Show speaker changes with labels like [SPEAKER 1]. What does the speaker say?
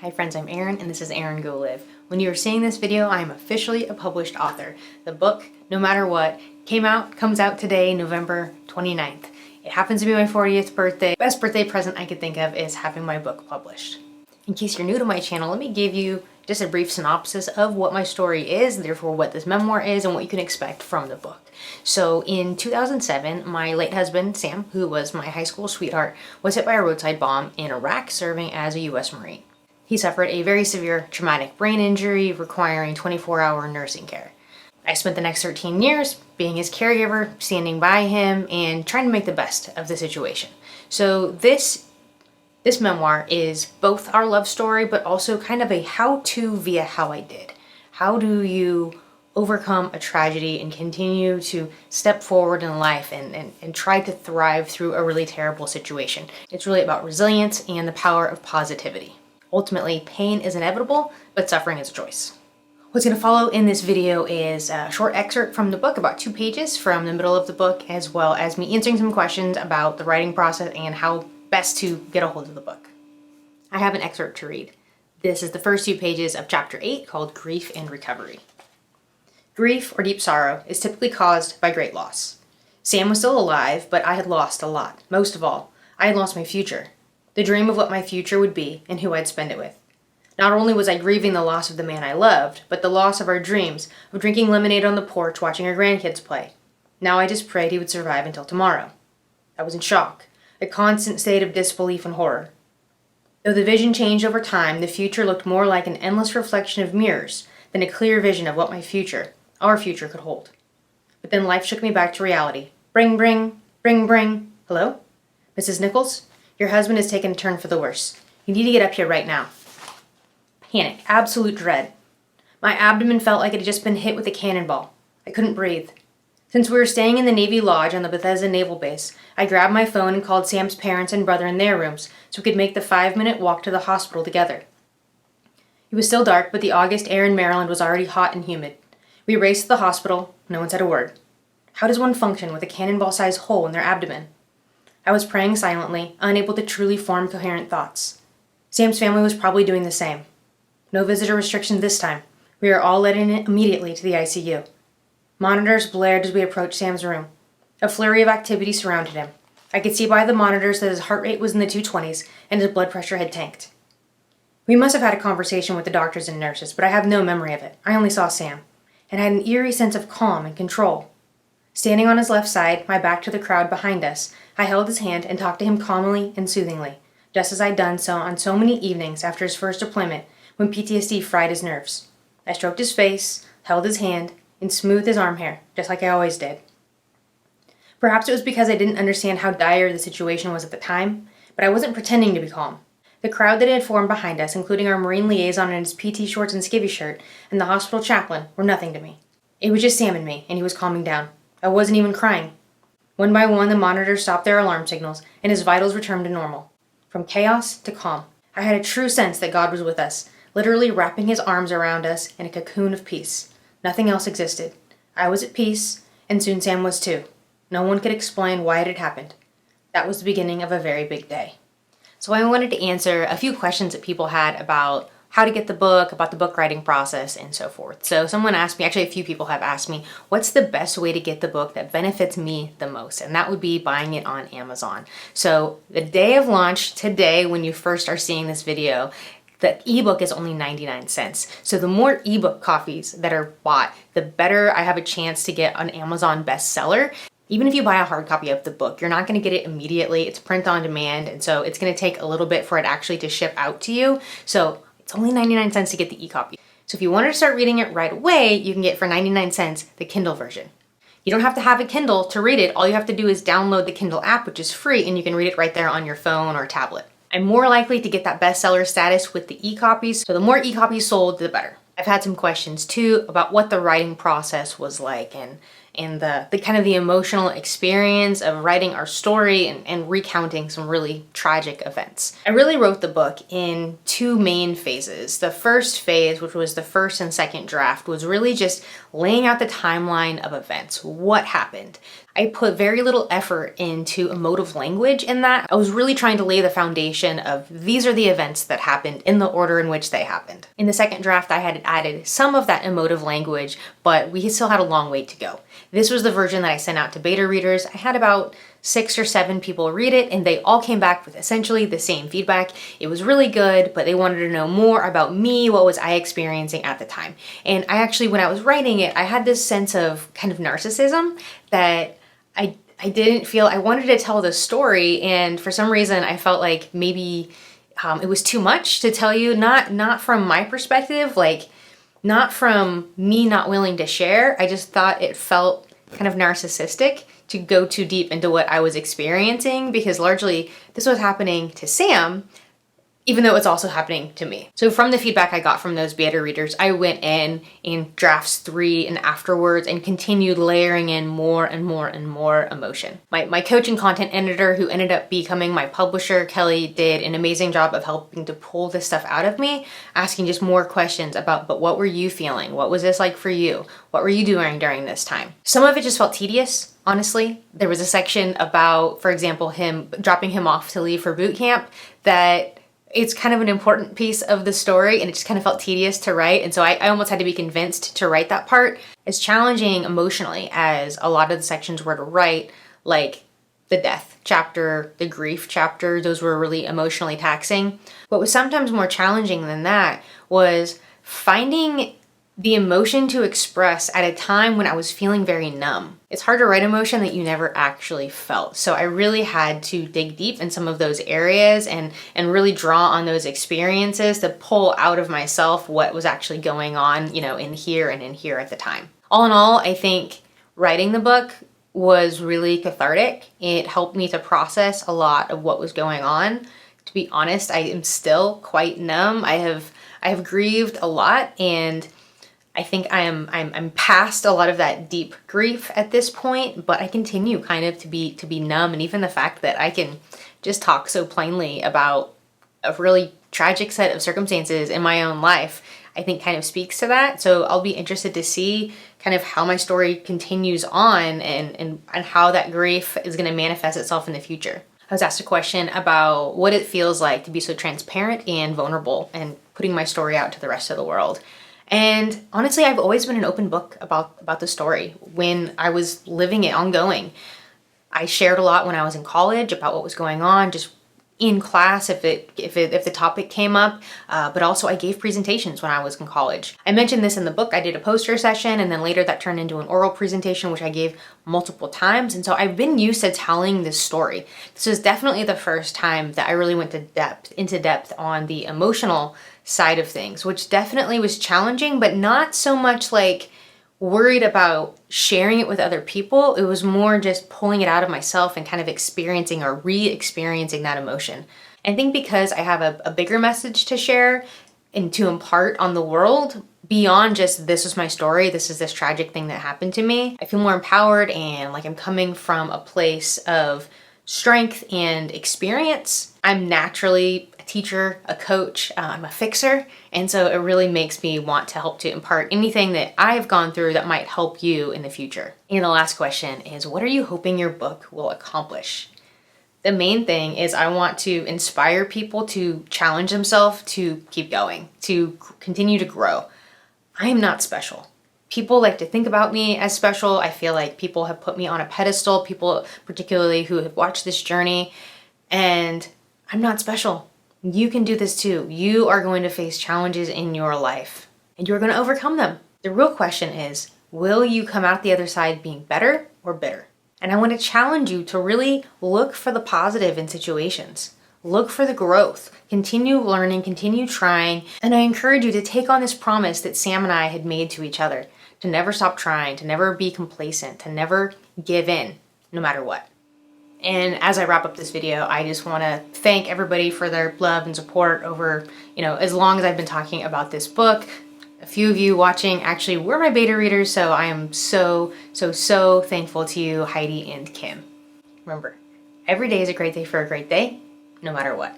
[SPEAKER 1] Hi friends, I'm Erin and this is Erin Go Live. When you are seeing this video, I am officially a published author. The book, No Matter What, comes out today, November 29th. It happens to be my 40th birthday. Best birthday present I could think of is having my book published. In case you're new to my channel, let me give you just a brief synopsis of what my story is, therefore what this memoir is, and what you can expect from the book. So in 2007, my late husband, Sam, who was my high school sweetheart, was hit by a roadside bomb in Iraq serving as a US Marine. He suffered a very severe traumatic brain injury requiring 24-hour nursing care. I spent the next 13 years being his caregiver, standing by him, and trying to make the best of the situation. So this memoir is both our love story, but also kind of a how-to via how I did. How do you overcome a tragedy and continue to step forward in life and try to thrive through a really terrible situation? It's really about resilience and the power of positivity. Ultimately, pain is inevitable, but suffering is a choice. What's going to follow in this video is a short excerpt from the book, about 2 pages from the middle of the book, as well as me answering some questions about the writing process and how best to get a hold of the book. I have an excerpt to read. This is the first 2 pages of chapter 8 called Grief and Recovery. Grief, or deep sorrow, is typically caused by great loss. Sam was still alive, but I had lost a lot. Most of all, I had lost my future. The dream of what my future would be and who I'd spend it with. Not only was I grieving the loss of the man I loved, but the loss of our dreams of drinking lemonade on the porch watching our grandkids play. Now I just prayed he would survive until tomorrow. I was in shock, a constant state of disbelief and horror. Though the vision changed over time, the future looked more like an endless reflection of mirrors than a clear vision of what our future could hold. But then life shook me back to reality. Bring, bring, bring, bring. Hello? Mrs. Nichols? Your husband has taken a turn for the worse. You need to get up here right now. Panic, absolute dread. My abdomen felt like it had just been hit with a cannonball. I couldn't breathe. Since we were staying in the Navy Lodge on the Bethesda Naval Base, I grabbed my phone and called Sam's parents and brother in their rooms so we could make the 5-minute walk to the hospital together. It was still dark, but the August air in Maryland was already hot and humid. We raced to the hospital. No one said a word. How does one function with a cannonball-sized hole in their abdomen? I was praying silently, unable to truly form coherent thoughts. Sam's family was probably doing the same. No visitor restrictions this time. We were all led in immediately to the ICU. Monitors blared as we approached Sam's room. A flurry of activity surrounded him. I could see by the monitors that his heart rate was in the 220s and his blood pressure had tanked. We must have had a conversation with the doctors and nurses, but I have no memory of it. I only saw Sam, and had an eerie sense of calm and control. Standing on his left side, my back to the crowd behind us, I held his hand and talked to him calmly and soothingly, just as I'd done so on so many evenings after his first deployment when PTSD fried his nerves. I stroked his face, held his hand, and smoothed his arm hair, just like I always did. Perhaps it was because I didn't understand how dire the situation was at the time, but I wasn't pretending to be calm. The crowd that had formed behind us, including our Marine liaison in his PT shorts and skivvy shirt, and the hospital chaplain, were nothing to me. It was just Sam and me, and he was calming down. I wasn't even crying. One by one, the monitors stopped their alarm signals, and his vitals returned to normal. From chaos to calm. I had a true sense that God was with us, literally wrapping his arms around us in a cocoon of peace. Nothing else existed. I was at peace, and soon Sam was too. No one could explain why it had happened. That was the beginning of a very big day. So I wanted to answer a few questions that people had about how to get the book, about the book writing process, and so forth. So someone asked me, actually a few people have asked me, what's the best way to get the book that benefits me the most? And that would be buying it on Amazon. So the day of launch, today, when you first are seeing this video, the ebook is only 99 cents. So the more ebook copies that are bought, the better I have a chance to get an Amazon bestseller. Even if you buy a hard copy of the book, you're not going to get it immediately. It's print on demand, and so it's going to take a little bit for it actually to ship out to you. So it's only 99 cents to get the e-copy. So if you wanted to start reading it right away, you can get for 99 cents the Kindle version. You don't have to have a Kindle to read it. All you have to do is download the Kindle app, which is free, and you can read it right there on your phone or tablet. I'm more likely to get that bestseller status with the e-copies, so the more e-copies sold, the better. I've had some questions too about what the writing process was like, and and the kind of the emotional experience of writing our story and recounting some really tragic events. I really wrote the book in two main phases. The first phase, which was the first and second draft, was really just laying out the timeline of events. What happened? I put very little effort into emotive language in that. I was really trying to lay the foundation of these are the events that happened in the order in which they happened. In the second draft, I had added some of that emotive language, but we still had a long way to go. This was the version that I sent out to beta readers. I had about 6 or 7 people read it, and they all came back with essentially the same feedback. It was really good, but they wanted to know more about me, what was I experiencing at the time. And I actually, when I was writing it, I had this sense of kind of narcissism that I didn't feel, I wanted to tell the story, and for some reason I felt like maybe it was too much to tell you, not from my perspective, like not from me not willing to share. I just thought it felt kind of narcissistic to go too deep into what I was experiencing, because largely this was happening to Sam, even though it's also happening to me. So from the feedback I got from those beta readers, I went in drafts 3 and afterwards and continued layering in more and more and more emotion. My coach and content editor, who ended up becoming my publisher, Kelly, did an amazing job of helping to pull this stuff out of me, asking just more questions about, but what were you feeling? What was this like for you? What were you doing during this time? Some of it just felt tedious. Honestly, there was a section about, for example, him dropping him off to leave for boot camp that it's kind of an important piece of the story, and it just kind of felt tedious to write. And so I almost had to be convinced to write that part. As challenging emotionally as a lot of the sections were to write, like the death chapter, the grief chapter, those were really emotionally taxing. What was sometimes more challenging than that was finding the emotion to express at a time when I was feeling very numb. It's hard to write emotion that you never actually felt. So I really had to dig deep in some of those areas and really draw on those experiences to pull out of myself what was actually going on, in here and in here at the time. All in all, I think writing the book was really cathartic. It helped me to process a lot of what was going on. To be honest, I am still quite numb. I have grieved a lot, and I think I'm past a lot of that deep grief at this point, but I continue kind of to be numb, and even the fact that I can just talk so plainly about a really tragic set of circumstances in my own life, I think kind of speaks to that. So I'll be interested to see kind of how my story continues on and how that grief is going to manifest itself in the future. I was asked a question about what it feels like to be so transparent and vulnerable and putting my story out to the rest of the world. And honestly, I've always been an open book about the story. When I was living it ongoing, I shared a lot when I was in college about what was going on, just in class if the topic came up, but also I gave presentations when I was in college. I mentioned this in the book. I did a poster session, and then later that turned into an oral presentation, which I gave multiple times. And so I've been used to telling this story. This is definitely the first time that I really went into depth on the emotional side of things, which definitely was challenging, but not so much like worried about sharing it with other people. It was more just pulling it out of myself and kind of experiencing or re-experiencing that emotion. I think because I have a bigger message to share and to impart on the world beyond just this is my story, this is this tragic thing that happened to me, I feel more empowered and like I'm coming from a place of strength and experience. I'm naturally a teacher, a coach, I'm a fixer, and so it really makes me want to help to impart anything that I've gone through that might help you in the future. And the last question is, what are you hoping your book will accomplish? The main thing is I want to inspire people to challenge themselves to keep going, to continue to grow. I am not special. People like to think about me as special. I feel like people have put me on a pedestal, people particularly who have watched this journey, and I'm not special. You can do this too. You are going to face challenges in your life, and you're going to overcome them. The real question is, will you come out the other side being better or bitter? And I want to challenge you to really look for the positive in situations. Look for the growth. Continue learning, continue trying. And I encourage you to take on this promise that Sam and I had made to each other, to never stop trying, to never be complacent, to never give in, no matter what. And as I wrap up this video, I just want to thank everybody for their love and support over, as long as I've been talking about this book. A few of you watching actually were my beta readers, so I am so thankful to you, Heidi and Kim. Remember, every day is a great day for a great day, no matter what.